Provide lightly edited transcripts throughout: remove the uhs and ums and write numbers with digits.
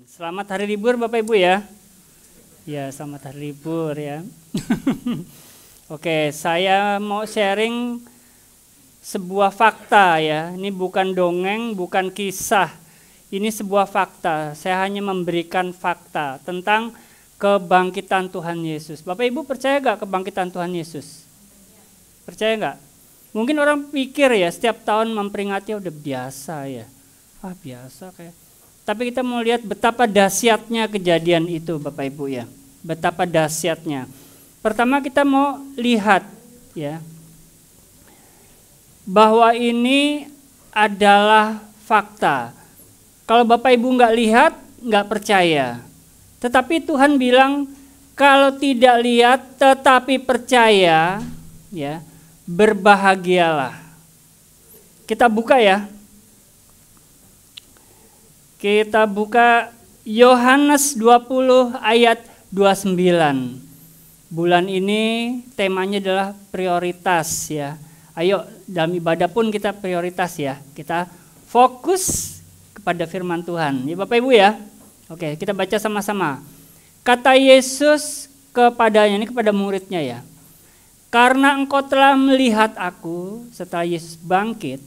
Selamat hari libur Bapak Ibu ya. Ya, selamat hari libur ya. Oke, saya mau sharing sebuah fakta ya. Ini bukan dongeng, bukan kisah. Ini sebuah fakta. Saya hanya memberikan fakta tentang kebangkitan Tuhan Yesus. Bapak Ibu percaya gak kebangkitan Tuhan Yesus? Percaya gak? Mungkin orang pikir ya setiap tahun memperingati udah biasa ya. Biasa kayak. Tapi kita mau lihat betapa dahsyatnya kejadian itu Bapak Ibu ya. Betapa dahsyatnya. Pertama kita mau lihat ya. Bahwa ini adalah fakta. Kalau Bapak Ibu nggak lihat, nggak percaya. Tetapi Tuhan bilang kalau tidak lihat tetapi percaya ya, berbahagialah. Kita buka ya. Kita buka Yohanes 20 ayat 29. Bulan ini temanya adalah prioritas ya. Ayo dalam ibadah pun kita prioritas ya. Kita fokus kepada firman Tuhan. Ya Bapak Ibu ya. Oke, kita baca sama-sama. Kata Yesus kepadanya, ini kepada muridnya ya. Karena engkau telah melihat aku setelah Yesus bangkit,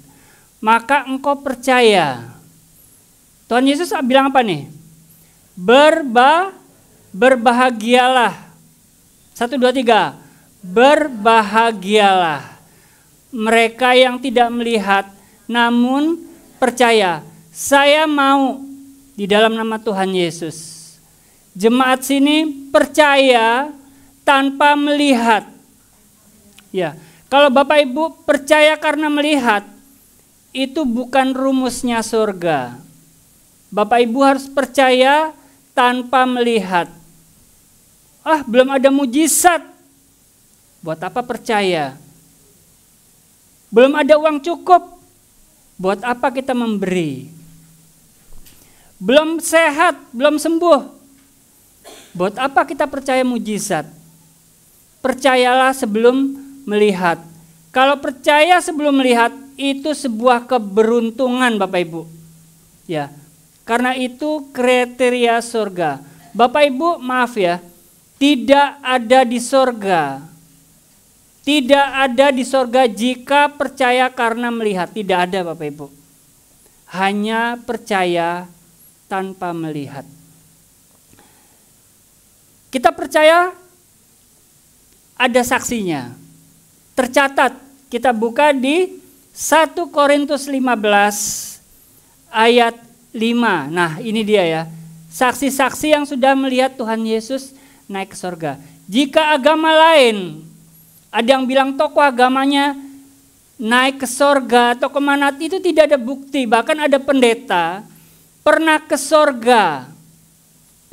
maka engkau percaya. Tuhan Yesus bilang apa nih? Berbahagialah. 1, 2, 3. Berbahagialah mereka yang tidak melihat namun percaya. Saya mau di dalam nama Tuhan Yesus. Jemaat sini percaya tanpa melihat. Ya, kalau Bapak Ibu percaya karena melihat, itu bukan rumusnya surga. Bapak Ibu harus percaya tanpa melihat. Belum ada mujizat. Buat apa percaya? Belum ada uang cukup. Buat apa kita memberi? Belum sehat, belum sembuh. Buat apa kita percaya mujizat? Percayalah sebelum melihat. Kalau percaya sebelum melihat, itu sebuah keberuntungan Bapak Ibu. Ya. Karena itu kriteria surga. Bapak Ibu maaf ya, tidak ada di surga. Tidak ada di surga jika percaya karena melihat. Tidak ada Bapak Ibu. Hanya percaya tanpa melihat. Kita percaya ada saksinya. Tercatat, kita buka di 1 Korintus 15 ayat 5. Nah ini dia ya. Saksi-saksi yang sudah melihat Tuhan Yesus naik ke surga. Jika agama lain, ada yang bilang tokoh agamanya naik ke surga atau kemana, itu tidak ada bukti. Bahkan ada pendeta pernah ke surga,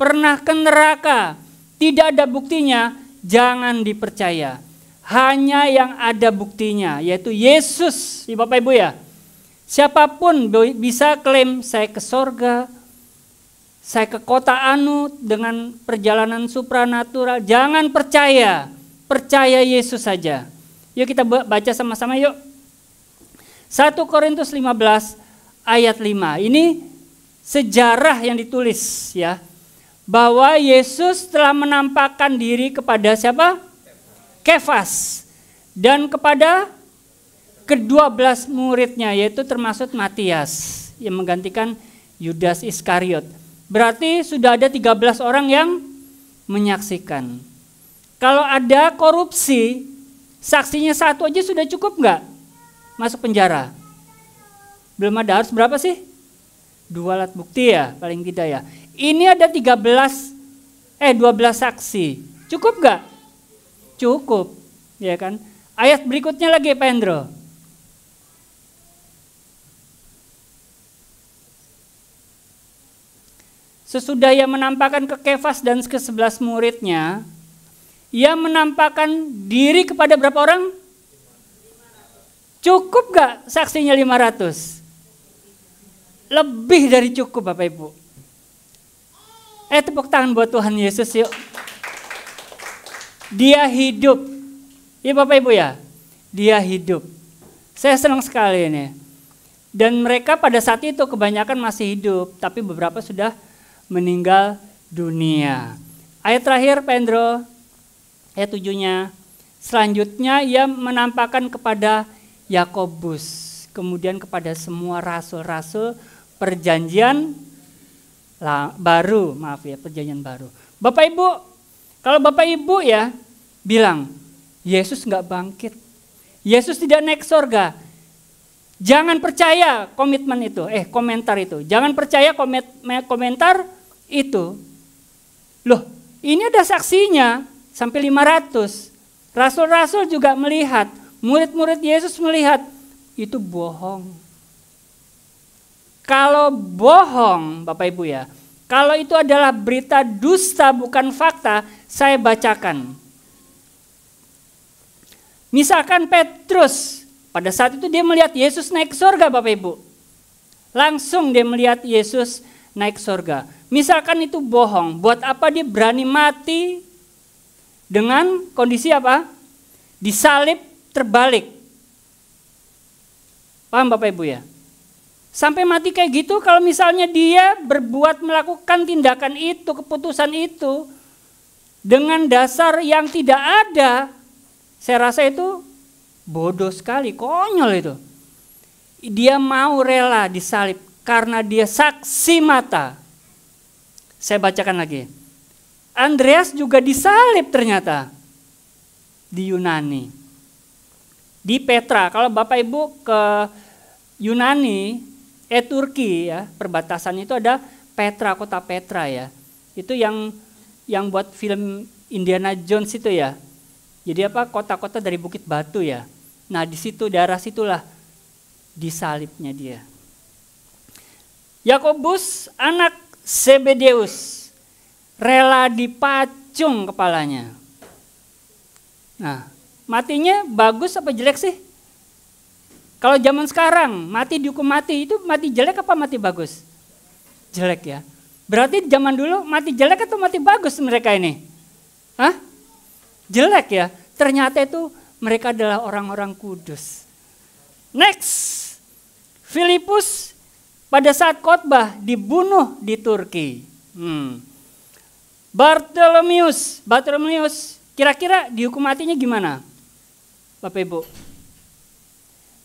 pernah ke neraka. Tidak ada buktinya, jangan dipercaya. Hanya yang ada buktinya, yaitu Yesus. Ya Bapak Ibu ya. Siapapun bisa klaim saya ke sorga, saya ke kota anu dengan perjalanan supranatural. Jangan percaya, percaya Yesus saja. Yuk kita baca sama-sama yuk. 1 Korintus 15 ayat 5. Ini sejarah yang ditulis ya. Bahwa Yesus telah menampakkan diri kepada siapa? Kefas. Dan kepada ke-12 muridnya, yaitu termasuk Matias yang menggantikan Yudas Iskariot. Berarti sudah ada 13 orang yang menyaksikan. Kalau ada korupsi, saksinya satu aja sudah cukup nggak masuk penjara? Belum ada, harus berapa sih? 2 alat bukti ya, paling tidak ya. Ini ada 12 saksi. Cukup nggak? Cukup, ya kan? Ayat berikutnya lagi Pak Hendro. Sesudah ia menampakkan ke Kefas dan ke-11 muridnya, ia menampakkan diri kepada berapa orang? 500. Cukup gak saksinya 500? Lebih dari cukup Bapak Ibu. Tepuk tangan buat Tuhan Yesus yuk. Dia hidup. Ya Bapak Ibu ya, dia hidup. Saya senang sekali ini. Dan mereka pada saat itu kebanyakan masih hidup, tapi beberapa sudah meninggal dunia. Ayat terakhir Pak Endro, ayat 7-nya. Selanjutnya ia menampakkan kepada Yakobus, kemudian kepada semua rasul-rasul perjanjian baru, perjanjian baru. Bapak Ibu, kalau Bapak Ibu ya bilang, Yesus nggak bangkit, Yesus tidak naik surga, jangan percaya komentar itu. Jangan percaya komentar itu. Loh, ini ada saksinya sampai 500. Rasul-rasul juga melihat, murid-murid Yesus melihat, itu bohong. Kalau bohong, Bapak Ibu ya, kalau itu adalah berita dusta bukan fakta, saya bacakan. Misalkan Petrus, pada saat itu dia melihat Yesus naik ke surga Bapak Ibu. Langsung dia melihat Yesus naik ke surga. Misalkan itu bohong, buat apa dia berani mati dengan kondisi apa? Disalib terbalik. Paham Bapak Ibu ya? Sampai mati kayak gitu, kalau misalnya dia melakukan tindakan itu, keputusan itu dengan dasar yang tidak ada, saya rasa itu bodoh sekali, konyol itu. Dia mau rela disalib karena dia saksi mata. Saya bacakan lagi. Andreas juga disalib ternyata di Yunani. Di Petra, kalau Bapak Ibu ke Yunani, Turki ya, perbatasan itu ada Petra, kota Petra ya. Itu yang buat film Indiana Jones itu ya. Jadi kota-kota dari Bukit Batu ya. Nah di situ, daerah situlah disalibnya dia. Yakobus anak Zebedeus rela dipacung kepalanya. Nah, matinya bagus apa jelek sih? Kalau zaman sekarang mati dihukum mati, itu mati jelek apa mati bagus? Jelek ya. Berarti zaman dulu mati jelek atau mati bagus mereka ini? Hah? Jelek ya. Ternyata itu mereka adalah orang-orang kudus. Next, Filipus pada saat khotbah dibunuh di Turki. Bartolomeus, kira-kira dihukum matinya gimana? Bapak Ibu.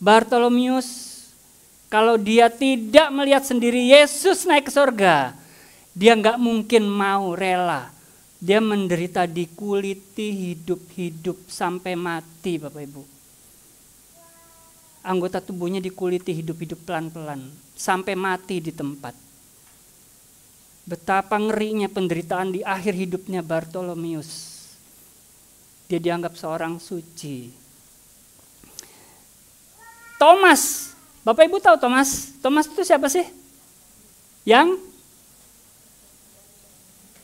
Bartolomeus, kalau dia tidak melihat sendiri Yesus naik ke surga, dia nggak mungkin mau rela. Dia menderita dikuliti hidup-hidup sampai mati Bapak Ibu. Anggota tubuhnya dikuliti hidup-hidup pelan-pelan sampai mati di tempat. Betapa ngerinya penderitaan di akhir hidupnya Bartolomeus. Dia dianggap seorang suci. Thomas, Bapak Ibu tahu Thomas? Thomas itu siapa sih? Yang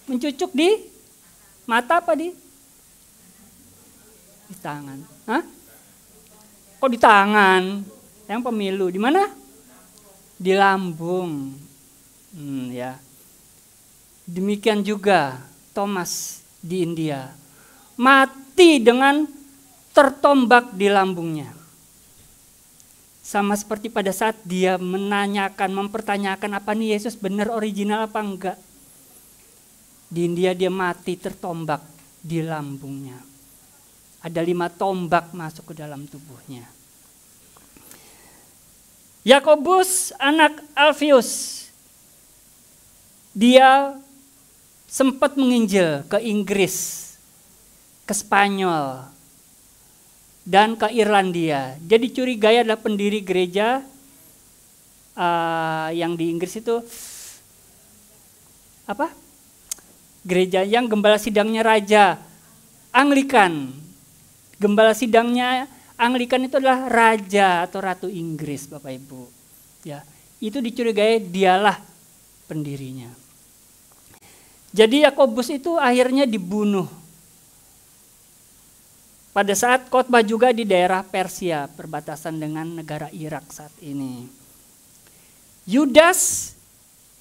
mencucuk di mata apa di tangan? Hah? Kok di tangan? Yang pemilu di mana? Di lambung. Ya. Demikian juga Thomas di India. Mati dengan tertombak di lambungnya. Sama seperti pada saat dia mempertanyakan apa nih Yesus benar original apa enggak. Di India dia mati tertombak di lambungnya. Ada 5 tombak masuk ke dalam tubuhnya. Yakobus anak Alfius. Dia sempat menginjil ke Inggris, ke Spanyol, dan ke Irlandia. Dia dicurigai adalah pendiri gereja yang di Inggris itu apa? Gereja yang gembala sidangnya Raja Anglikan. Gembala sidangnya Anglikan itu adalah raja atau ratu Inggris, Bapak Ibu. Ya, itu dicurigai dialah pendirinya. Jadi Yakobus itu akhirnya dibunuh. Pada saat khotbah juga di daerah Persia, perbatasan dengan negara Irak saat ini. Yudas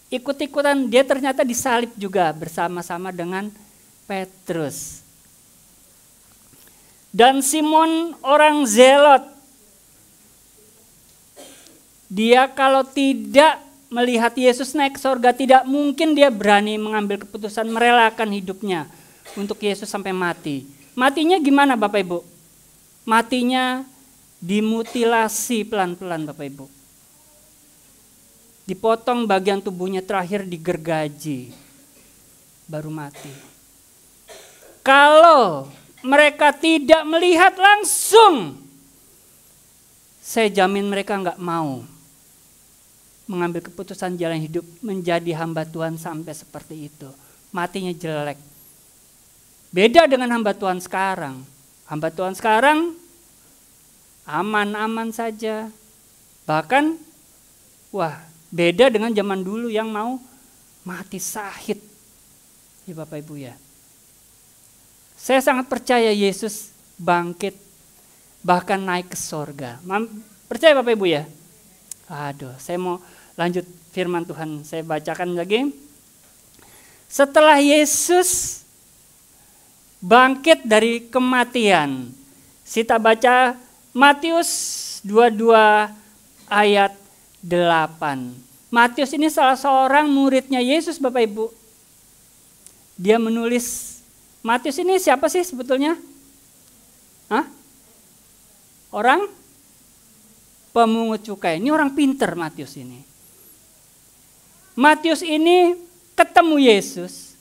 ikut-ikutan, dia ternyata disalib juga bersama-sama dengan Petrus. Dan Simon orang Zelot, dia kalau tidak melihat Yesus naik ke sorga, tidak mungkin dia berani mengambil keputusan merelakan hidupnya untuk Yesus sampai mati. Matinya gimana Bapak Ibu? Matinya dimutilasi pelan-pelan Bapak Ibu. Dipotong bagian tubuhnya, terakhir digergaji, baru mati. Kalau mereka tidak melihat langsung, saya jamin mereka nggak mau mengambil keputusan jalan hidup menjadi hamba Tuhan sampai seperti itu. Matinya jelek. Beda dengan hamba Tuhan sekarang. Hamba Tuhan sekarang aman-aman saja. Bahkan beda dengan zaman dulu yang mau mati syahid. Ya Bapak Ibu ya. Saya sangat percaya Yesus bangkit bahkan naik ke sorga. Percaya Bapak Ibu ya? Aduh, saya mau lanjut firman Tuhan, saya bacakan lagi. Setelah Yesus bangkit dari kematian, kita baca Matius 22 ayat 8. Matius ini salah seorang muridnya Yesus Bapak Ibu. Dia menulis, Matius ini siapa sih sebetulnya? Orang pemungut cukai. Ini orang pinter Matius ini. Matius ini ketemu Yesus,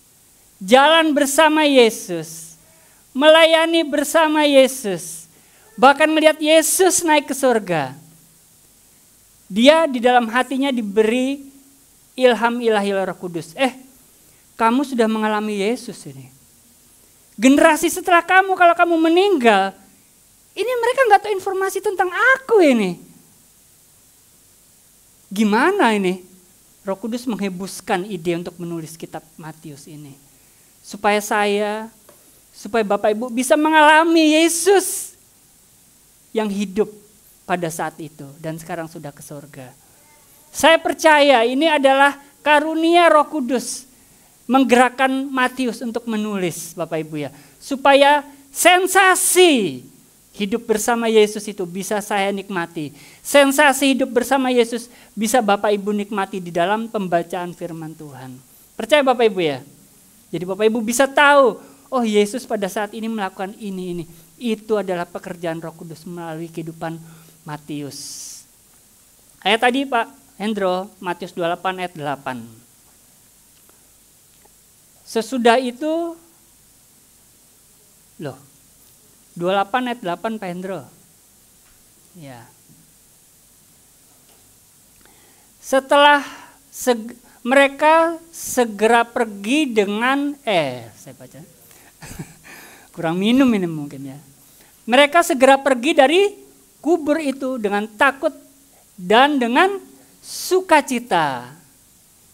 jalan bersama Yesus, melayani bersama Yesus, bahkan melihat Yesus naik ke surga. Dia di dalam hatinya diberi ilham ilahi Roh Kudus. Kamu sudah mengalami Yesus ini. Generasi setelah kamu, kalau kamu meninggal, ini mereka nggak tahu informasi tentang aku ini. Gimana ini? Roh Kudus menghembuskan ide untuk menulis kitab Matius ini. Supaya Bapak Ibu bisa mengalami Yesus yang hidup pada saat itu dan sekarang sudah ke surga. Saya percaya ini adalah karunia Roh Kudus menggerakkan Matius untuk menulis Bapak Ibu ya. Supaya sensasi hidup bersama Yesus itu bisa saya nikmati. Sensasi hidup bersama Yesus bisa Bapak Ibu nikmati di dalam pembacaan firman Tuhan. Percaya Bapak Ibu ya? Jadi Bapak Ibu bisa tahu, oh Yesus pada saat ini melakukan ini. Itu adalah pekerjaan Roh Kudus melalui kehidupan Matius. Ayat tadi Pak Hendro, Matius 28 ayat 8. Sesudah itu, 28 ayat 8 Pak Hendro. Ya. Setelah mereka segera pergi dengan saya baca. Kurang minum ini mungkin ya. Mereka segera pergi dari kubur itu dengan takut dan dengan sukacita.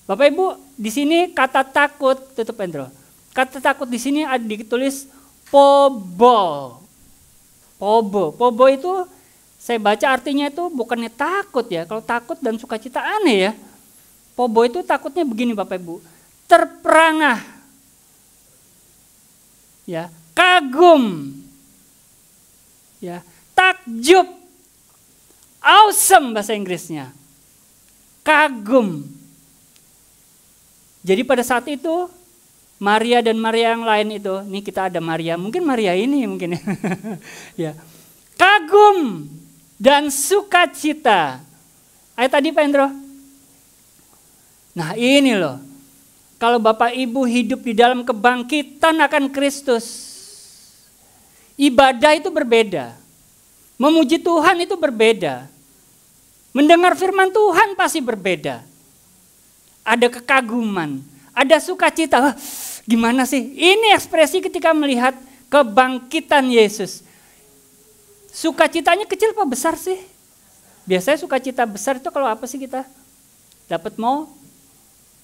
Bapak Ibu, di sini kata takut, tutup Hendro. Kata takut di sini ada ditulis pobo. Pobo itu saya baca artinya itu bukannya takut ya. Kalau takut dan sukacita aneh ya. Pobo itu takutnya begini Bapak Ibu. Terperangah. Ya, kagum. Ya, takjub. Awesome bahasa Inggrisnya. Kagum. Jadi pada saat itu Maria dan Maria yang lain itu, nih kita ada Maria, mungkin Maria ini mungkin ya. Kagum dan sukacita. Ayat tadi Pak Hendro. Nah ini loh, kalau Bapak Ibu hidup di dalam kebangkitan akan Kristus, ibadah itu berbeda. Memuji Tuhan itu berbeda. Mendengar firman Tuhan pasti berbeda. Ada kekaguman, ada sukacita. Gimana sih? Ini ekspresi ketika melihat kebangkitan Yesus. Sukacitanya kecil apa besar sih? Biasanya sukacita besar itu kalau apa sih kita? Dapat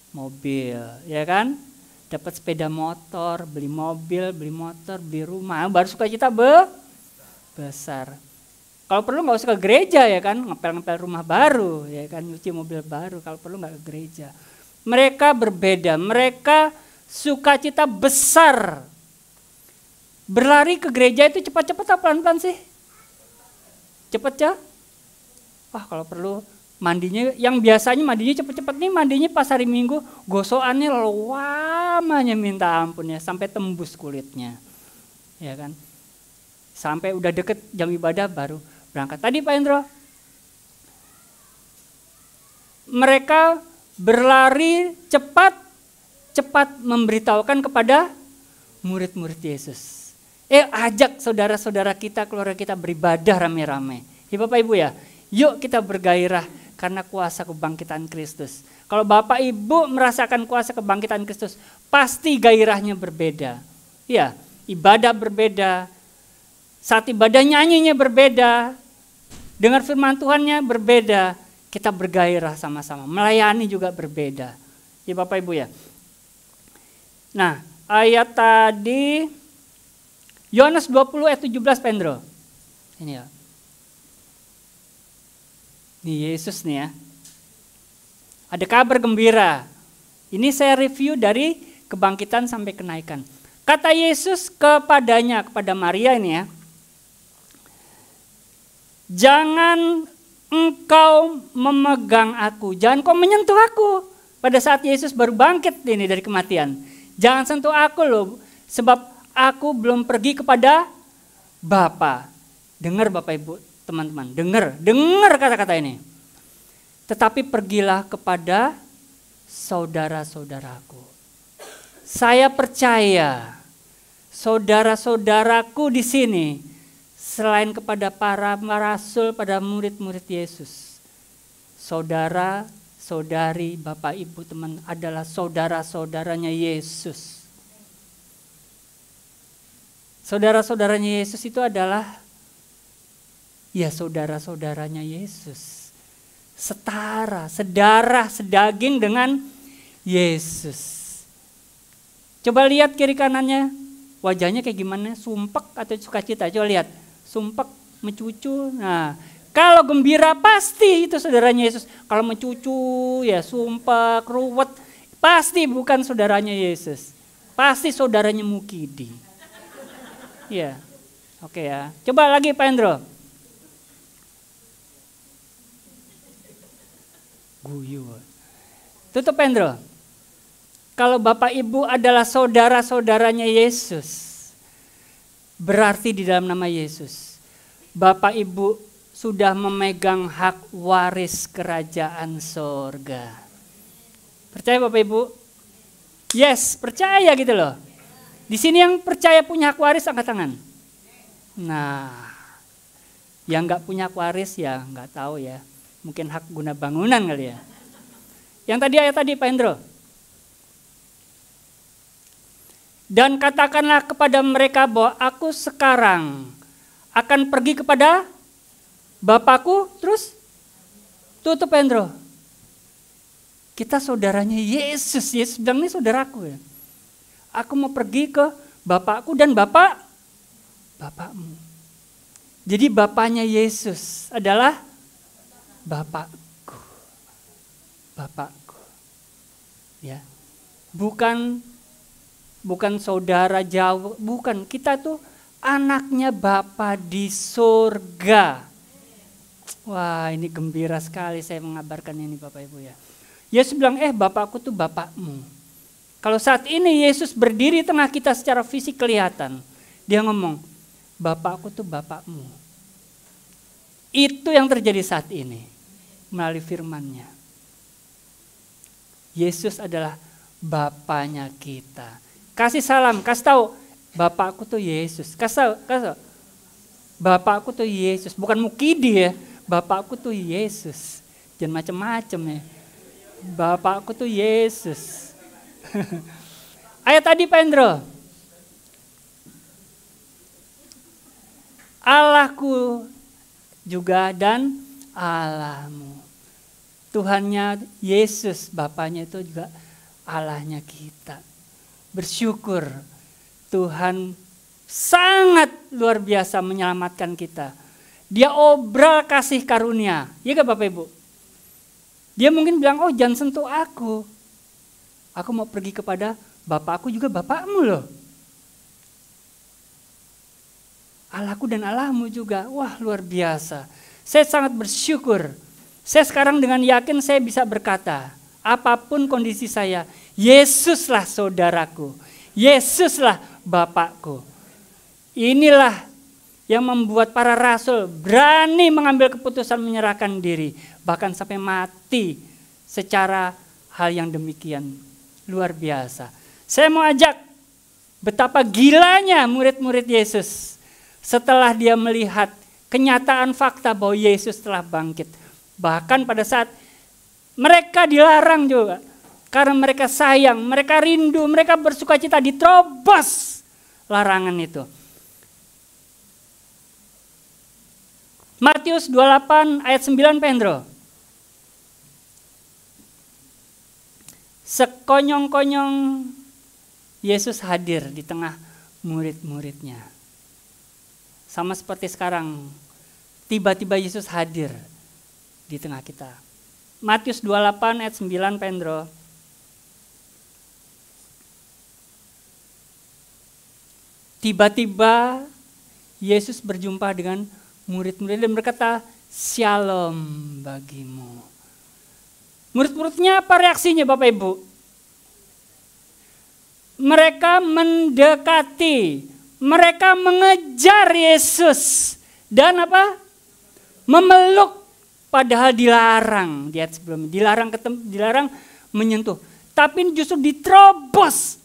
mobil, ya kan? Dapat sepeda motor, beli mobil, beli motor, beli rumah, baru sukacita besar. Kalau perlu nggak usah ke gereja ya kan, ngepel-ngepel rumah baru, ya kan, nyuci mobil baru. Kalau perlu nggak ke gereja. Mereka berbeda, mereka sukacita besar. Berlari ke gereja itu cepat-cepat atau pelan-pelan sih? Cepat ya? Wah kalau perlu Mandinya, yang biasanya mandinya cepet-cepet nih, mandinya pas hari Minggu, gosokannya lamanya minta ampun ya, sampai tembus kulitnya. Ya kan? Sampai udah deket jam ibadah baru berangkat. Tadi Pak Hendro, mereka berlari cepat memberitahukan kepada murid-murid Yesus. Ajak saudara-saudara kita, keluarga kita beribadah rame-rame. Ya Bapak Ibu ya, yuk kita bergairah karena kuasa kebangkitan Kristus. Kalau Bapak Ibu merasakan kuasa kebangkitan Kristus, pasti gairahnya berbeda. Ya, ibadah berbeda, saat ibadah nyanyinya berbeda, dengar firman Tuhannya berbeda, kita bergairah sama-sama, melayani juga berbeda. Ya Bapak Ibu ya. Nah, ayat tadi Yohanes 20 ayat 17 Pendro. Ini ya. Ini Yesus nih ya. Ada kabar gembira. Ini saya review dari kebangkitan sampai kenaikan. Kata Yesus kepadanya, kepada Maria ini ya. Jangan engkau memegang aku, jangan kau menyentuh aku. Pada saat Yesus baru bangkit ini dari kematian. Jangan sentuh aku loh, sebab aku belum pergi kepada Bapa. Dengar Bapak Ibu, teman-teman, dengar kata-kata ini. Tetapi pergilah kepada saudara-saudaraku. Saya percaya saudara-saudaraku di sini selain kepada para rasul, pada murid-murid Yesus, saudara, saudari, Bapak Ibu, teman adalah saudara-saudaranya Yesus. Saudara-saudaranya Yesus itu adalah ya saudara-saudaranya Yesus. Setara, sedarah, sedaging dengan Yesus. Coba lihat kiri kanannya, wajahnya kayak gimana? Sumpek atau sukacita? Coba lihat, sumpek, mencucu. Nah, kalau gembira pasti itu saudaranya Yesus. Kalau mencucu, ya sumpek, ruwet, pasti bukan saudaranya Yesus. Pasti saudaranya Mukidi. Ya, oke ya. Coba lagi Pak Hendro. Guyu. Tutup Hendro. Kalau Bapak Ibu adalah saudara-saudaranya Yesus, berarti di dalam nama Yesus, Bapak Ibu sudah memegang hak waris kerajaan sorga. Percaya Bapak Ibu? Yes, percaya gitu loh. Di sini yang percaya punya hak waris angkat tangan. Nah, yang nggak punya hak waris ya nggak tahu ya. Mungkin hak guna bangunan kali ya. Yang tadi ayat tadi Pak Hendro. Dan katakanlah kepada mereka bahwa aku sekarang akan pergi kepada Bapakku, terus tutup Pak Hendro. Kita saudaranya Yesus. Yesus bilang ini saudaraku ya. Aku mau pergi ke Bapakku dan Bapakmu. Jadi Bapaknya Yesus adalah Bapakku. Bapakku. Ya. Bukan saudara jauh, bukan. Kita tuh anaknya Bapa di surga. Wah, ini gembira sekali saya mengabarkan ini Bapak Ibu ya. Yesus bilang, Bapakku tuh Bapakmu. Kalau saat ini Yesus berdiri tengah kita secara fisik kelihatan. Dia ngomong, Bapakku tuh Bapakmu. Itu yang terjadi saat ini. Melalui firman-Nya. Yesus adalah Bapaknya kita. Kasih salam, kasih tahu, Bapakku tuh Yesus. Kasih tahu. Bapakku tuh Yesus, bukan Mukidi ya. Bapakku tuh Yesus. Jangan macam-macam ya. Bapakku tuh Yesus. Ayat tadi Pak Hendro. Allahku juga dan Allahmu. Tuhannya Yesus, Bapaknya itu juga Allahnya kita. Bersyukur Tuhan sangat luar biasa menyelamatkan kita. Dia obral kasih karunia. Iya gak Bapak Ibu? Dia mungkin bilang, jangan sentuh aku. Aku mau pergi kepada Bapakku juga Bapakmu loh. Allahku dan Allahmu juga. Wah luar biasa. Saya sangat bersyukur. Saya sekarang dengan yakin saya bisa berkata, apapun kondisi saya, Yesuslah saudaraku, Yesuslah Bapakku. Inilah yang membuat para rasul berani mengambil keputusan menyerahkan diri, bahkan sampai mati secara hal yang demikian. Luar biasa. Saya mau ajak betapa gilanya murid-murid Yesus setelah dia melihat kenyataan fakta bahwa Yesus telah bangkit. Bahkan pada saat mereka dilarang juga, karena mereka sayang, mereka rindu, mereka bersuka cita, diterobos larangan itu. Matius 28 ayat 9 Pendro. Sekonyong-konyong Yesus hadir di tengah murid-muridnya. Sama seperti sekarang, tiba-tiba Yesus hadir di tengah kita. Matius 28 ayat 9 Pendro. Tiba-tiba Yesus berjumpa dengan murid-murid dan berkata, "Shalom bagimu." Murid-muridnya apa reaksinya Bapak Ibu? Mereka mendekati, mereka mengejar Yesus dan apa? Memeluk, padahal dilarang di ayat sebelumnya, dilarang menyentuh. Tapi justru diterobos.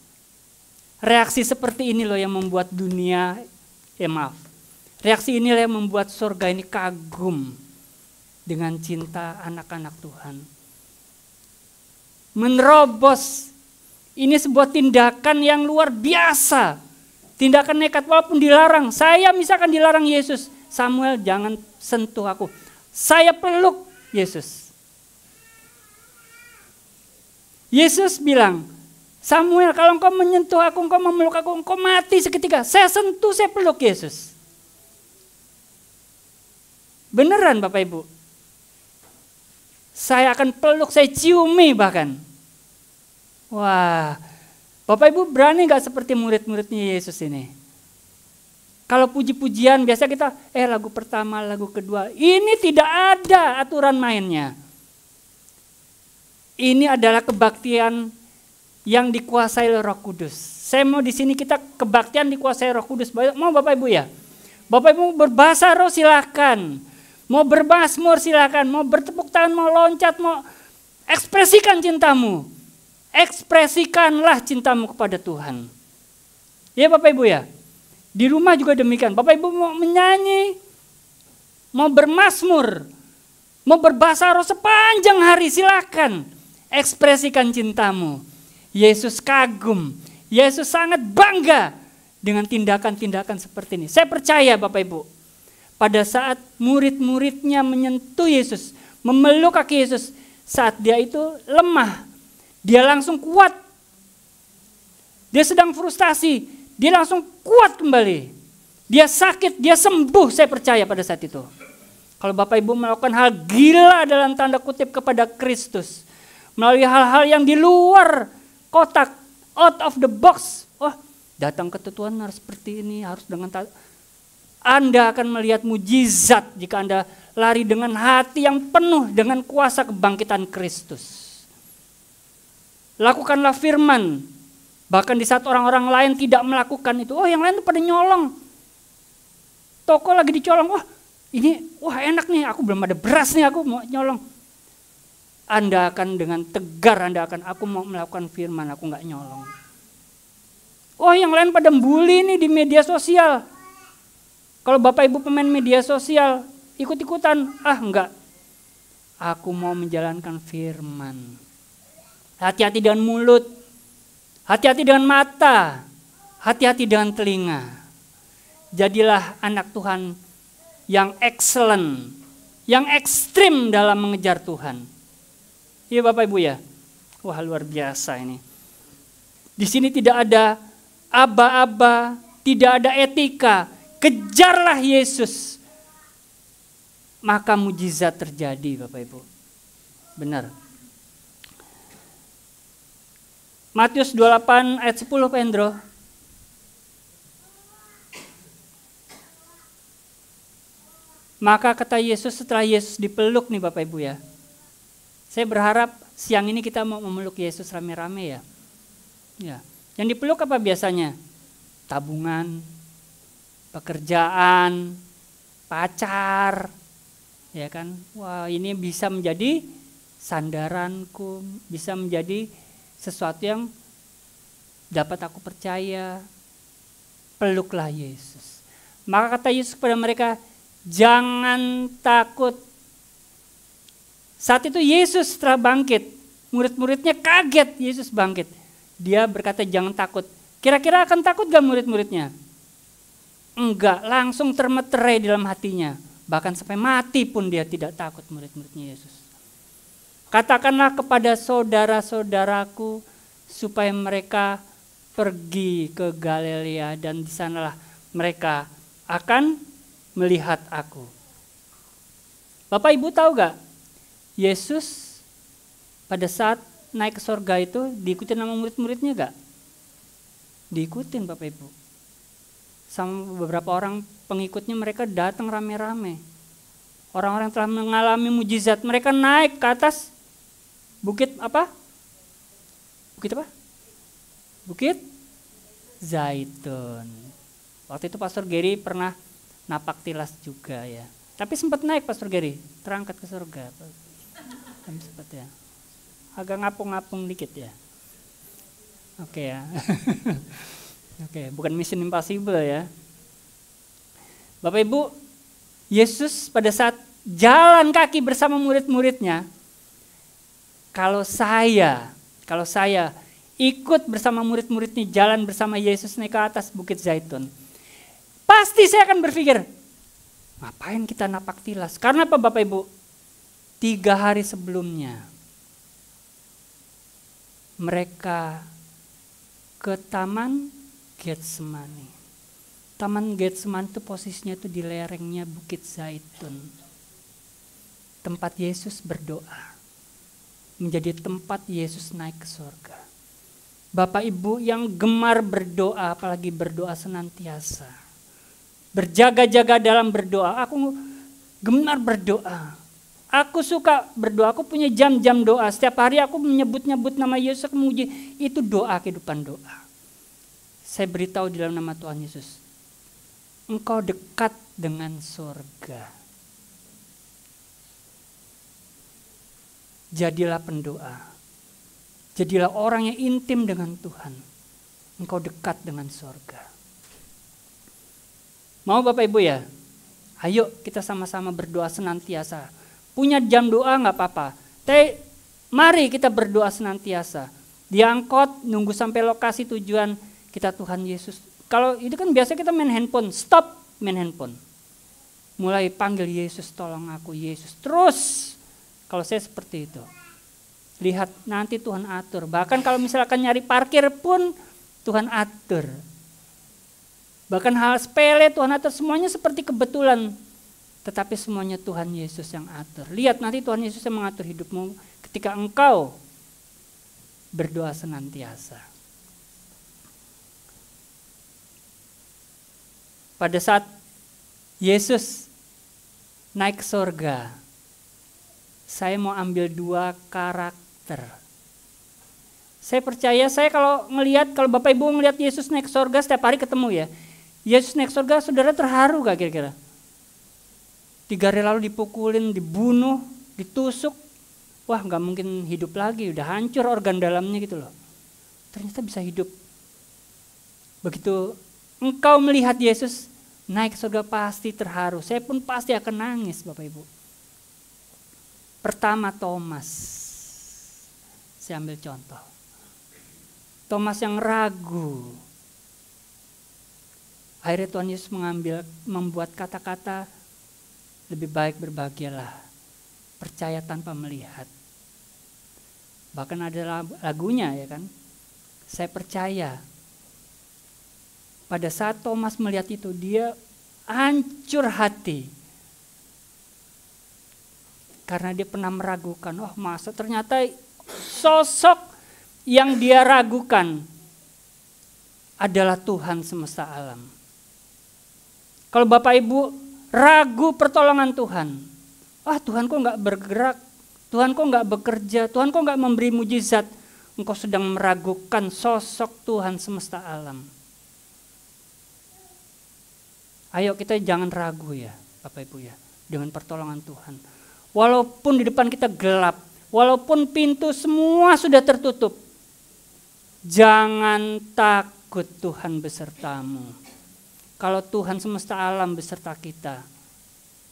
Reaksi seperti ini loh yang membuat dunia, reaksi inilah yang membuat surga ini kagum dengan cinta anak-anak Tuhan. Menerobos, ini sebuah tindakan yang luar biasa. Tindakan nekat walaupun dilarang. Saya misalkan dilarang Yesus, Samuel jangan sentuh aku. Saya peluk Yesus. Yesus bilang, Samuel kalau engkau menyentuh aku, engkau memeluk aku, engkau mati seketika. Saya sentuh, saya peluk Yesus. Beneran Bapak Ibu. Saya akan peluk, saya ciumi bahkan. Wah, Bapak Ibu berani gak seperti murid-muridnya Yesus ini? Kalau puji-pujian biasa kita, lagu pertama, lagu kedua. Ini tidak ada aturan mainnya. Ini adalah kebaktian yang dikuasai oleh Roh Kudus. Saya mau di sini kita kebaktian dikuasai Roh Kudus. Mau Bapak Ibu ya? Bapak Ibu berbahasa roh silakan. Mau bermazmur silakan, mau bertepuk tangan, mau loncat, mau ekspresikan cintamu. Ekspresikanlah cintamu kepada Tuhan. Ya Bapak Ibu ya. Di rumah juga demikian. Bapak Ibu mau menyanyi, mau bermazmur, mau berbahasa roh sepanjang hari silakan. Ekspresikan cintamu. Yesus kagum. Yesus sangat bangga dengan tindakan-tindakan seperti ini. Saya percaya Bapak Ibu. Pada saat murid-muridnya menyentuh Yesus, memeluk kaki Yesus, saat dia itu lemah, dia langsung kuat. Dia sedang frustasi, dia langsung kuat kembali. Dia sakit, dia sembuh, saya percaya pada saat itu. Kalau Bapak Ibu melakukan hal gila dalam tanda kutip kepada Kristus, melalui hal-hal yang di luar kotak, out of the box. Oh, datang ke Tuhan harus seperti ini, harus dengan Anda akan melihat mujizat jika Anda lari dengan hati yang penuh dengan kuasa kebangkitan Kristus. Lakukanlah firman. Bahkan di saat orang-orang lain tidak melakukan itu, yang lain tuh pada nyolong. Toko lagi dicolong, wah enak nih, aku belum ada beras nih, aku mau nyolong. Anda akan dengan tegar, aku mau melakukan firman, aku gak nyolong. Yang lain pada bully nih di media sosial. Kalau Bapak Ibu pemain media sosial, ikut-ikutan, enggak. Aku mau menjalankan firman. Hati-hati dengan mulut, hati-hati dengan mata, hati-hati dengan telinga. Jadilah anak Tuhan yang excellent, yang ekstrim dalam mengejar Tuhan. Iya Bapak Ibu ya. Wah luar biasa ini. Di sini tidak ada aba-aba, tidak ada etika. Kejarlah Yesus. Maka mujizat terjadi Bapak Ibu. Benar. Matius 28 ayat 10 Pendro. Maka kata Yesus setelah Yesus dipeluk nih Bapak Ibu ya. Saya berharap siang ini kita mau memeluk Yesus rame-rame ya. Ya. Yang dipeluk apa biasanya? Tabungan, pekerjaan, pacar, ya kan? Wah, ini bisa menjadi sandaranku, bisa menjadi sesuatu yang dapat aku percaya. Peluklah Yesus. Maka kata Yesus kepada mereka, jangan takut. Saat itu Yesus setelah bangkit, murid-muridnya kaget Yesus bangkit. Dia berkata jangan takut. Kira-kira akan takut gak murid-muridnya? Enggak, langsung termeterai dalam hatinya. Bahkan sampai mati pun dia tidak takut murid-muridnya Yesus. Katakanlah kepada saudara-saudaraku supaya mereka pergi ke Galilea dan di sanalah mereka akan melihat aku. Bapak Ibu tahu gak? Yesus pada saat naik ke surga itu diikutin sama murid-muridnya gak? Diikutin Bapak Ibu. Sama beberapa orang pengikutnya mereka datang rame-rame. Orang-orang telah mengalami mujizat. Mereka naik ke atas bukit apa? Bukit apa? Bukit Zaitun. Waktu itu Pastor Gary pernah napak tilas juga ya. Tapi sempat naik Pastor Gary, terangkat ke surga. Sempat ya. Agak ngapung-ngapung dikit ya. Oke ya. Oke, bukan mission impossible ya. Bapak Ibu, Yesus pada saat jalan kaki bersama murid-muridnya, kalau saya ikut bersama murid-muridnya jalan bersama Yesus naik ke atas Bukit Zaitun, pasti saya akan berpikir, ngapain kita napak tilas? Karena apa Bapak Ibu? 3 hari sebelumnya mereka ke Taman Getsemani. Taman Getsemani itu posisinya itu di lerengnya Bukit Zaitun. Tempat Yesus berdoa. Menjadi tempat Yesus naik ke surga. Bapak Ibu yang gemar berdoa, apalagi berdoa senantiasa. Berjaga-jaga dalam berdoa. Aku gemar berdoa. Aku suka berdoa, aku punya jam-jam doa. Setiap hari aku menyebut-nyebut nama Yesus, aku memuji. Itu doa, kehidupan doa. Saya beritahu di dalam nama Tuhan Yesus. Engkau dekat dengan surga. Jadilah pendoa. Jadilah orang yang intim dengan Tuhan. Engkau dekat dengan surga. Mau Bapak Ibu ya? Ayo kita sama-sama berdoa senantiasa. Punya jam doa gak apa-apa. Tapi mari kita berdoa senantiasa. Diangkut, nunggu sampai lokasi tujuan kita Tuhan Yesus. Kalau itu kan biasa kita main handphone. Stop main handphone. Mulai panggil Yesus, tolong aku Yesus. Terus kalau saya seperti itu. Lihat nanti Tuhan atur. Bahkan kalau misalkan nyari parkir pun Tuhan atur. Bahkan hal sepele Tuhan atur, semuanya seperti kebetulan. Tetapi semuanya Tuhan Yesus yang atur. Lihat nanti Tuhan Yesus yang mengatur hidupmu ketika engkau berdoa senantiasa. Pada saat Yesus naik ke surga, saya mau ambil 2 karakter. Saya percaya, kalau Bapak Ibu ngelihat Yesus naik ke surga setiap hari ketemu ya. Yesus naik ke surga, saudara terharu gak kira-kira? 3 hari lalu dipukulin, dibunuh, ditusuk. Wah gak mungkin hidup lagi, udah hancur organ dalamnya gitu loh. Ternyata bisa hidup. Begitu engkau melihat Yesus naik ke surga pasti terharu. Saya pun pasti akan nangis Bapak Ibu. Pertama Thomas. Saya ambil contoh. Thomas yang ragu. Akhirnya Tuhan Yesus membuat kata-kata, lebih baik berbahagialah, percaya tanpa melihat. Bahkan ada lagunya ya kan. Saya percaya. Pada saat Thomas melihat itu, dia hancur hati. Karena dia pernah meragukan, oh masa ternyata sosok yang dia ragukan adalah Tuhan semesta alam. Kalau Bapak Ibu ragu pertolongan Tuhan, Tuhan kok gak bergerak, Tuhan kok nggak bekerja, Tuhan kok nggak memberi mujizat, engkau sedang meragukan sosok Tuhan semesta alam. Ayo kita jangan ragu ya Bapak Ibu ya, dengan pertolongan Tuhan. Walaupun di depan kita gelap, walaupun pintu semua sudah tertutup, jangan takut, Tuhan besertamu. Kalau Tuhan semesta alam beserta kita,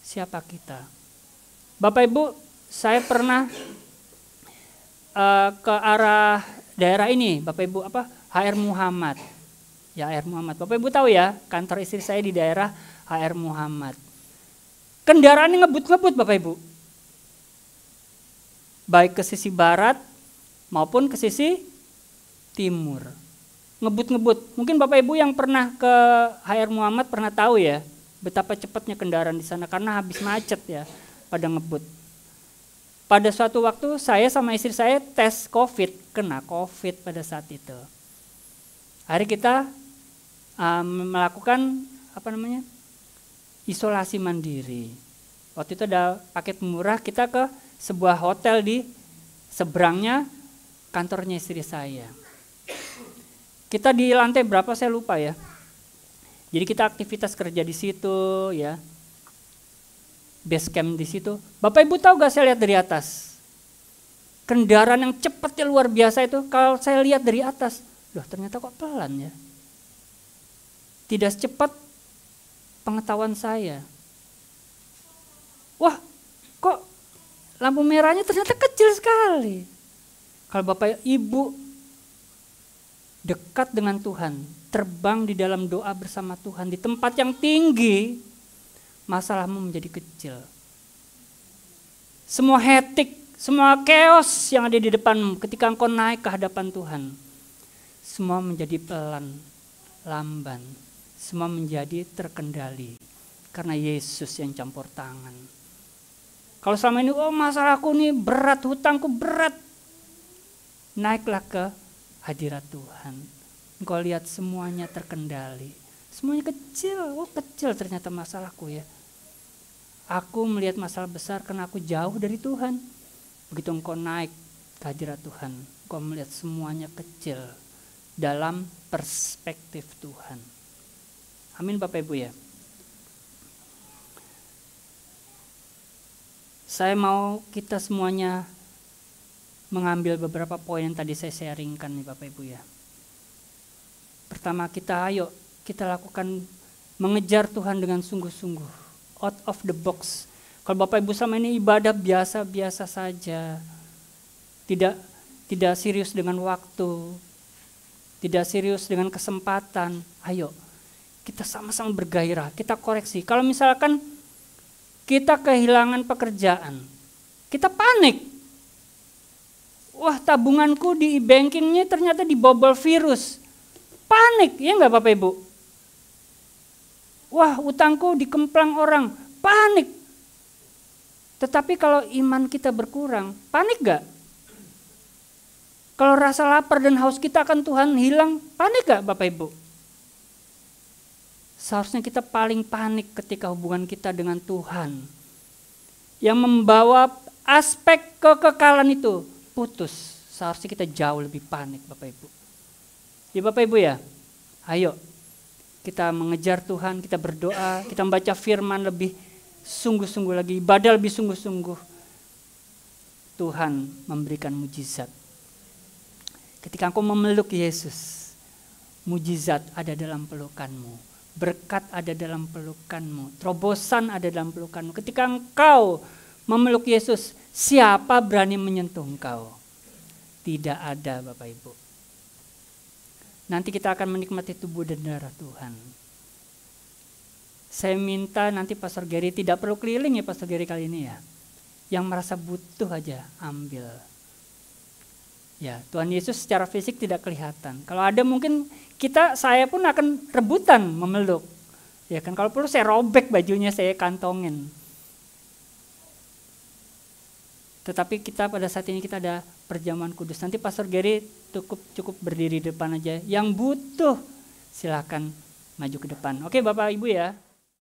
siapa kita? Bapak Ibu, saya pernah ke arah daerah ini, Bapak Ibu, HR Muhammad. Ya, HR Muhammad. Bapak Ibu tahu ya, kantor istri saya di daerah HR Muhammad. Kendaraannya ngebut-ngebut Bapak Ibu. Baik ke sisi barat maupun ke sisi timur. Ngebut-ngebut. Mungkin Bapak Ibu yang pernah ke HR Muhammad pernah tahu ya, betapa cepatnya kendaraan di sana karena habis macet ya, pada ngebut. Pada suatu waktu saya sama istri saya tes COVID, kena COVID pada saat itu. Hari kita melakukan isolasi mandiri. Waktu itu ada paket murah, kita ke sebuah hotel di seberangnya kantornya istri saya. Kita di lantai berapa saya lupa ya. Jadi kita aktivitas kerja di situ ya. Base camp di situ. Bapak Ibu tahu gak saya lihat dari atas? Kendaraan yang cepatnya luar biasa itu, kalau saya lihat dari atas, loh ternyata kok pelan ya. Tidak secepat pengetahuan saya. Wah, kok lampu merahnya ternyata kecil sekali. Kalau Bapak Ibu dekat dengan Tuhan, terbang di dalam doa bersama Tuhan di tempat yang tinggi, masalahmu menjadi kecil. Semua hetik, semua chaos yang ada di depanmu ketika engkau naik ke hadapan Tuhan, semua menjadi pelan, lamban, semua menjadi terkendali karena Yesus yang campur tangan. Kalau selama ini, masalahku ini berat, hutangku berat, naiklah ke hadirat Tuhan. Engkau lihat semuanya terkendali. Semuanya kecil, kecil ternyata masalahku ya. Aku melihat masalah besar karena aku jauh dari Tuhan. Begitu engkau naik ke hadirat Tuhan, engkau melihat semuanya kecil dalam perspektif Tuhan. Amin Bapak Ibu ya. Saya mau kita semuanya mengambil beberapa poin yang tadi saya sharingkan nih Bapak Ibu ya. Pertama kita lakukan mengejar Tuhan dengan sungguh-sungguh, out of the box. Kalau Bapak Ibu selama ini ibadah biasa-biasa saja, tidak serius dengan waktu, tidak serius dengan kesempatan, ayo kita sama-sama bergairah, kita koreksi. Kalau misalkan kita kehilangan pekerjaan, kita panik. Wah, tabunganku di e-bankingnya ternyata dibobol virus. Panik, ya enggak Bapak Ibu? Wah, utangku dikemplang orang. Panik. Tetapi kalau iman kita berkurang, panik enggak? Kalau rasa lapar dan haus kita akan Tuhan hilang, panik enggak Bapak Ibu? Seharusnya kita paling panik ketika hubungan kita dengan Tuhan. Yang membawa aspek kekekalan itu putus. Seharusnya kita jauh lebih panik Bapak Ibu. Ya Bapak Ibu ya, ayo kita mengejar Tuhan, kita berdoa, kita membaca firman lebih sungguh-sungguh lagi, ibadah lebih sungguh-sungguh. Tuhan memberikan mujizat. Ketika engkau memeluk Yesus, mujizat ada dalam pelukanmu. Berkat ada dalam pelukanmu, terobosan ada dalam pelukanmu. Ketika engkau memeluk Yesus, siapa berani menyentuh engkau? Tidak ada Bapak Ibu. Nanti kita akan menikmati tubuh dan darah Tuhan. Saya minta nanti Pastor Gary tidak perlu keliling ya Pastor Gary kali ini ya. Yang merasa butuh aja ambil. Ya, Tuhan Yesus secara fisik tidak kelihatan. Kalau ada mungkin saya pun akan rebutan memeluk. Ya kan, kalau perlu saya robek bajunya, saya kantongin. Tetapi kita pada saat ini kita ada perjamuan kudus. Nanti Pastor Gary cukup berdiri di depan aja. Yang butuh silakan maju ke depan. Oke Bapak Ibu ya.